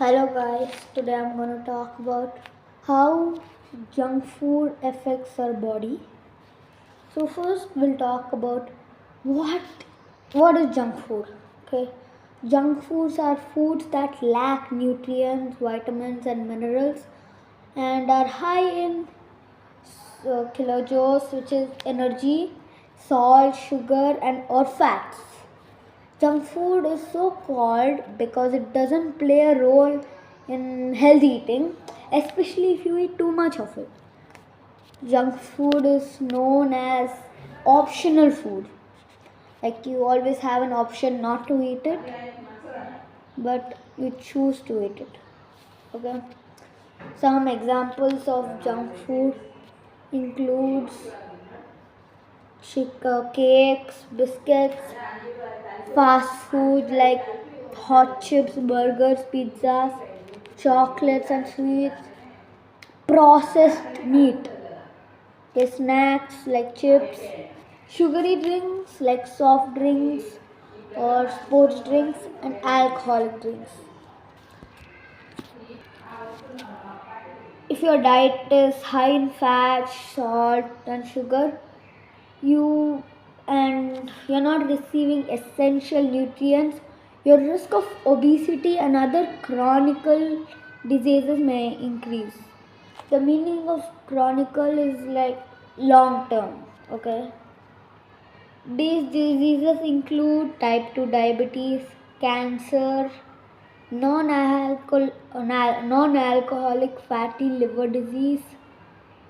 Hello guys, today I'm going to talk about how junk food affects our body. So first we'll talk about what what is junk food. Okay. Junk foods are foods that lack nutrients, vitamins and minerals and are high in kilojoules, which is energy, salt, sugar and or fats. Junk food is so called because it doesn't play a role in healthy eating, especially if you eat too much of it. Junk food is known as optional food. Like you always have an option not to eat it, but you choose to eat it. Okay. Some examples of junk food includes cakes, biscuits, fast food like hot chips, burgers, pizzas, chocolates and sweets, processed meat, snacks like chips, sugary drinks like soft drinks or sports drinks, and alcoholic drinks. If your diet is high in fat, salt, and sugar, you and you're not receiving essential nutrients, your risk of obesity and other chronic diseases may increase. The meaning of chronic is like long term. Okay, these diseases include type 2 diabetes, cancer, non-alcoholic fatty liver disease,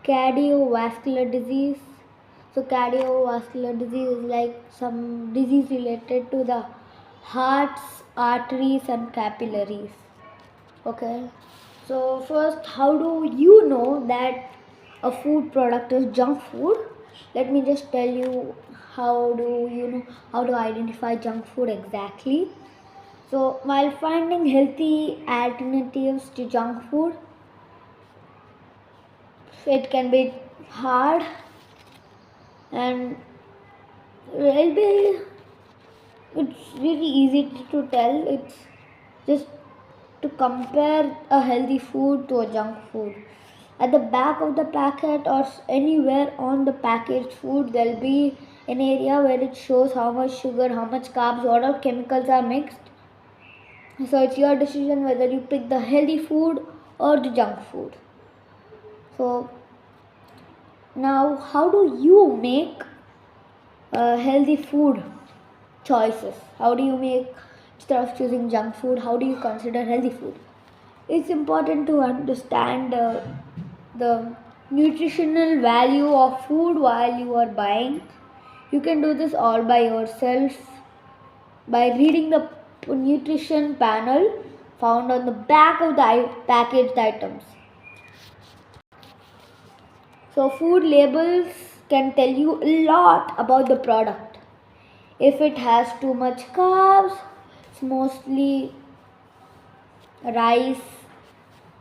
cardiovascular disease. So cardiovascular disease is like some disease related to the hearts, arteries and capillaries. Okay. So first, how do you know that a food product is junk food? Let me just tell you how do you know how to identify junk food exactly. So while finding healthy alternatives to junk food, it can be hard and it'll be it's really easy to tell. It's just to compare a healthy food to a junk food. At the back of the packet or anywhere on the packaged food, there'll be an area where it shows how much sugar, how much carbs, what all chemicals are mixed. So it's your decision whether you pick the healthy food or the junk food. So now, how do you make healthy food choices? How do you make, instead of choosing junk food, how do you consider healthy food? It's important to understand the nutritional value of food while you are buying. You can do this all by yourself by reading the nutrition panel found on the back of the packaged items. So food labels can tell you a lot about the product. If it has too much carbs, it's mostly rice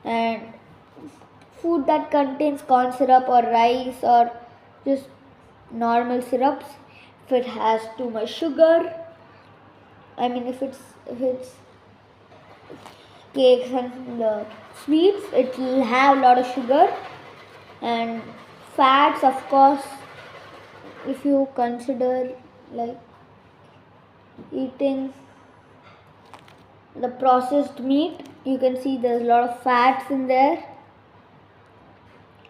and food that contains corn syrup or rice or just normal syrups. If it has too much sugar, if it's cakes and sweets, it will have a lot of sugar and fats. Of course, if you consider like eating the processed meat, you can see there's a lot of fats in there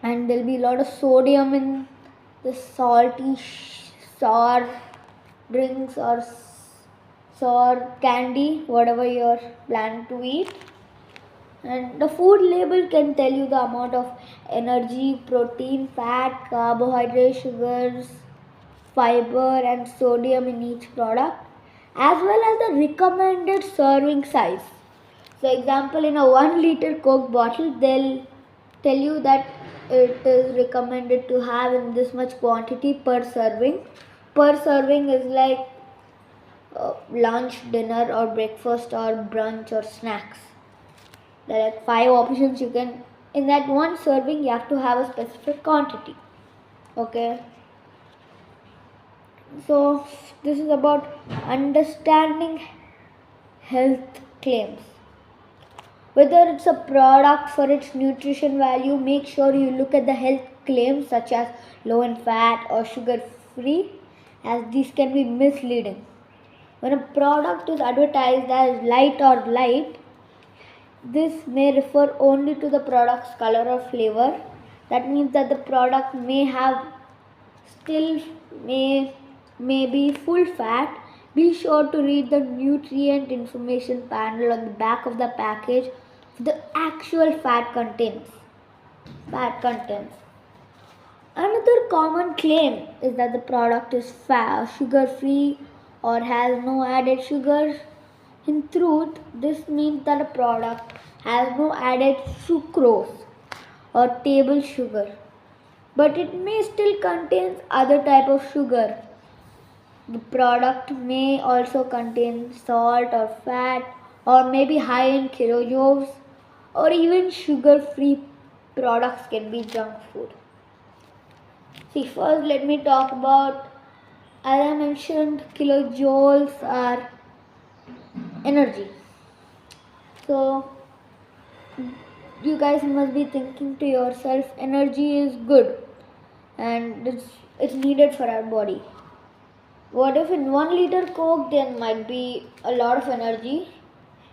and there'll be a lot of sodium in the salty sour drinks or sour candy, whatever you're planning to eat. And the food label can tell you the amount of energy, protein, fat, carbohydrate, sugars, fiber and sodium in each product, as well as the recommended serving size. So example, in a 1 liter Coke bottle, they'll tell you that it is recommended to have in this much quantity per serving. Per serving is like lunch, dinner or breakfast or brunch or snacks. There are 5 options you can, in that one serving you have to have a specific quantity. Okay. So this is about understanding health claims. Whether it's a product for its nutrition value, make sure you look at the health claims such as low in fat or sugar free, as these can be misleading. When a product is advertised as light, this may refer only to the product's color or flavor. That means that the product may have still may be full fat. Be sure to read the nutrient information panel on the back of the package for the actual fat contents. Another common claim is that the product is sugar free or has no added sugar. In truth, this means that a product has no added sucrose or table sugar, but it may still contain other type of sugar. The product may also contain salt or fat or maybe high in kilojoules, or even sugar-free products can be junk food. See, first let me talk about, as I mentioned, kilojoules are energy. So you guys must be thinking to yourself, energy is good and it's needed for our body. What if in 1 liter Coke there might be a lot of energy?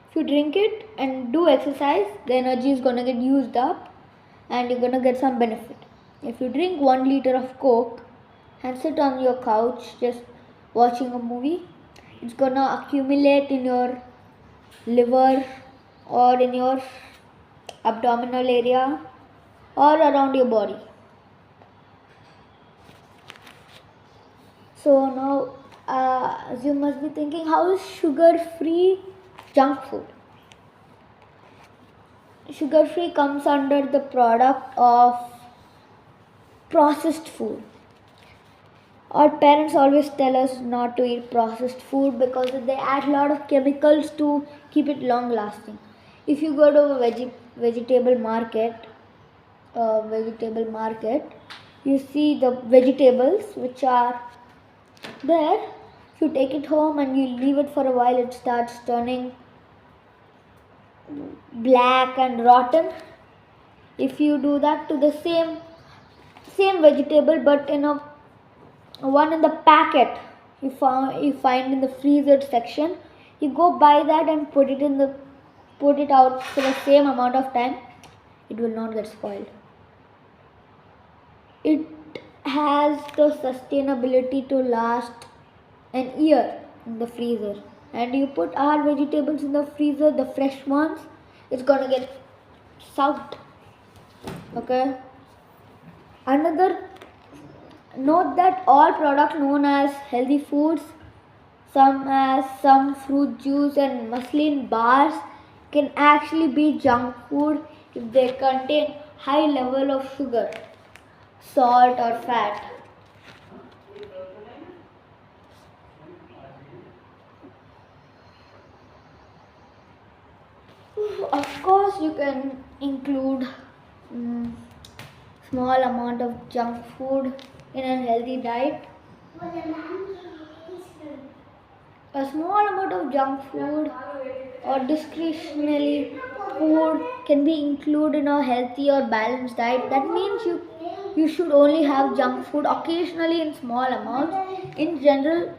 If you drink it and do exercise, the energy is gonna get used up and you're gonna get some benefit. If you drink 1 liter of Coke and sit on your couch just watching a movie, it's gonna accumulate in your liver or in your abdominal area or around your body. So now, as you must be thinking, how is sugar-free junk food? Sugar-free comes under the product of processed food. Our parents always tell us not to eat processed food because they add a lot of chemicals to keep it long-lasting. If you go to a vegetable market, you see the vegetables which are there. If you take it home and you leave it for a while, it starts turning black and rotten. If you do that to the same vegetable but in a one in the packet you find in the freezer section, you go buy that and put it out for the same amount of time, it will not get spoiled. It has the sustainability to last an year in the freezer. And you put our vegetables in the freezer, the fresh ones, it's gonna get soaked. Okay. Note that all products known as healthy foods, some fruit juice and muslin bars, can actually be junk food if they contain high level of sugar, salt or fat. Of course, you can include small amount of junk food in a healthy diet. A small amount of junk food or discretionary food can be included in a healthy or balanced diet. That means you should only have junk food occasionally in small amounts. In general,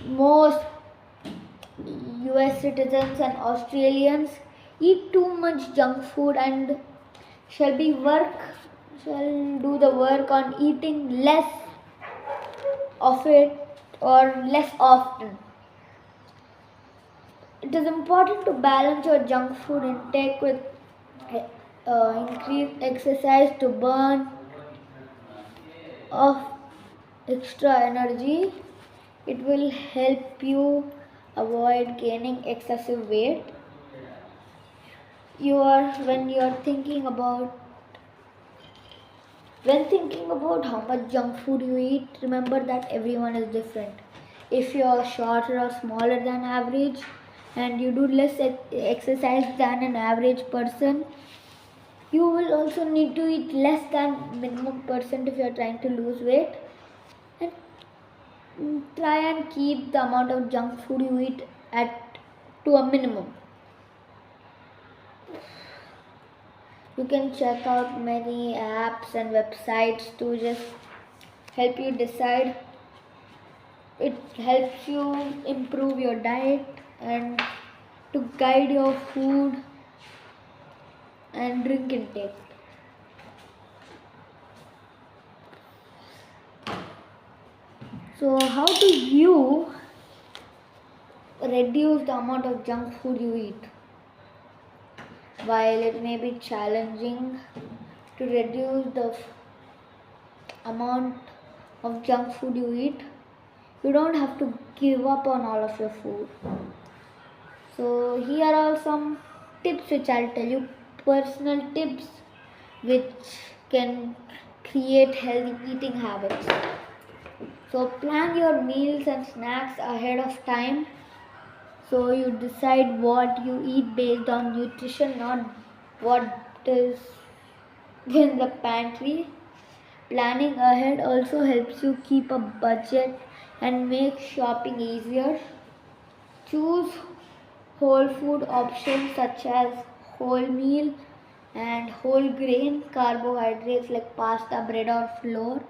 most US citizens and Australians eat too much junk food and shall do the work on eating less of it or less often. It is important to balance your junk food intake with increased exercise to burn off extra energy. It will help you avoid gaining excessive weight. When thinking about how much junk food you eat, remember that everyone is different. If you are shorter or smaller than average and you do less exercise than an average person, you will also need to eat less than minimum percent if you are trying to lose weight. And try and keep the amount of junk food you eat to a minimum. You can check out many apps and websites to just help you decide. It helps you improve your diet and to guide your food and drink intake. So, how do you reduce the amount of junk food you eat? While it may be challenging to reduce the amount of junk food you eat, you don't have to give up on all of your food. So, here are some tips which I'll tell you, personal tips which can create healthy eating habits. So, plan your meals and snacks ahead of time. So, you decide what you eat based on nutrition, not what is in the pantry. Planning ahead also helps you keep a budget and make shopping easier. Choose whole food options such as wholemeal and whole grain carbohydrates like pasta, bread, or flour.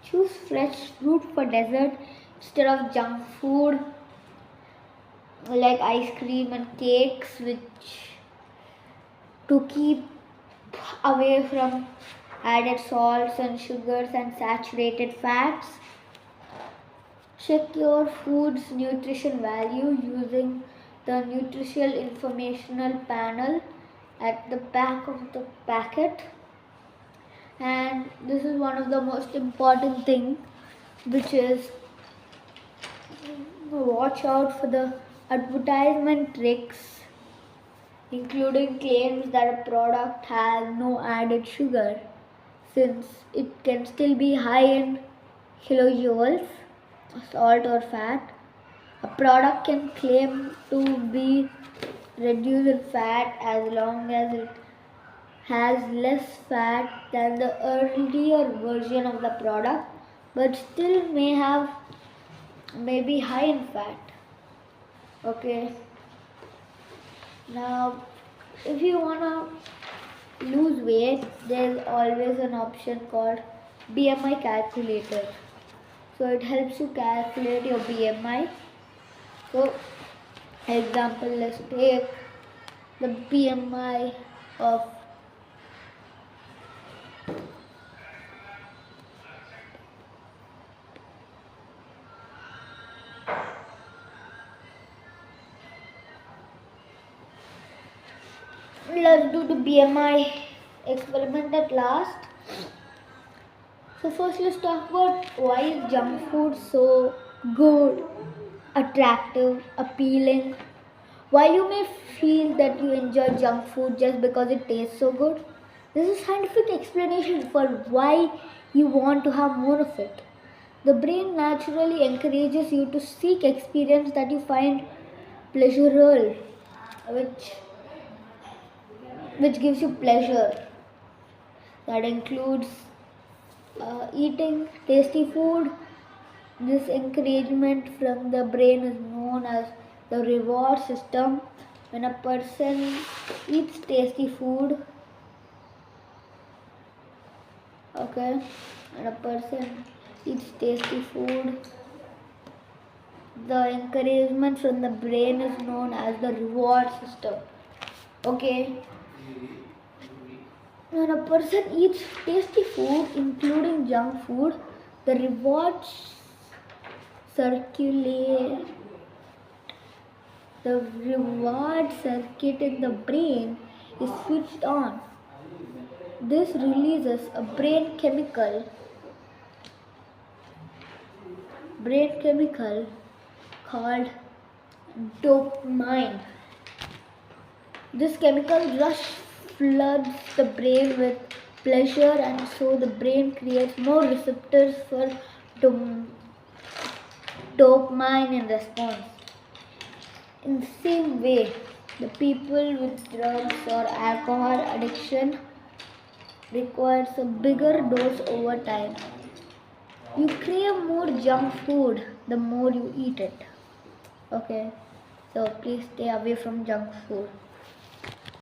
Choose fresh fruit for dessert instead of junk food like ice cream and cakes, which to keep away from added salts and sugars and saturated fats. Check your food's nutrition value using the nutritional informational panel at the back of the packet. And this is one of the most important thing, which is watch out for the advertisement tricks, including claims that a product has no added sugar, since it can still be high in kilojoules, salt or fat. A product can claim to be reduced in fat as long as it has less fat than the earlier version of the product, but still may be high in fat. Okay. Now, if you wanna lose weight, there's always an option called BMI calculator. So it helps you calculate your BMI. So, example, let's take the BMI of let's do the BMI experiment at last. So first let's talk about why is junk food so good, attractive, appealing. While you may feel that you enjoy junk food just because it tastes so good, there's a scientific explanation for why you want to have more of it. The brain naturally encourages you to seek experience that you find pleasurable, which gives you pleasure. That includes eating tasty food. This encouragement from the brain is known as the reward system. When a person eats tasty food, when a person eats tasty food, the encouragement from the brain is known as the reward system. Okay. When a person eats tasty food, including junk food, the rewards circulate. The reward circuit in the brain is switched on. This releases a brain chemical called dopamine. This chemical rush floods the brain with pleasure, and so the brain creates more receptors for dopamine in response. In the same way, the people with drugs or alcohol addiction requires a bigger dose over time. You crave more junk food the more you eat it. Okay, so please stay away from junk food.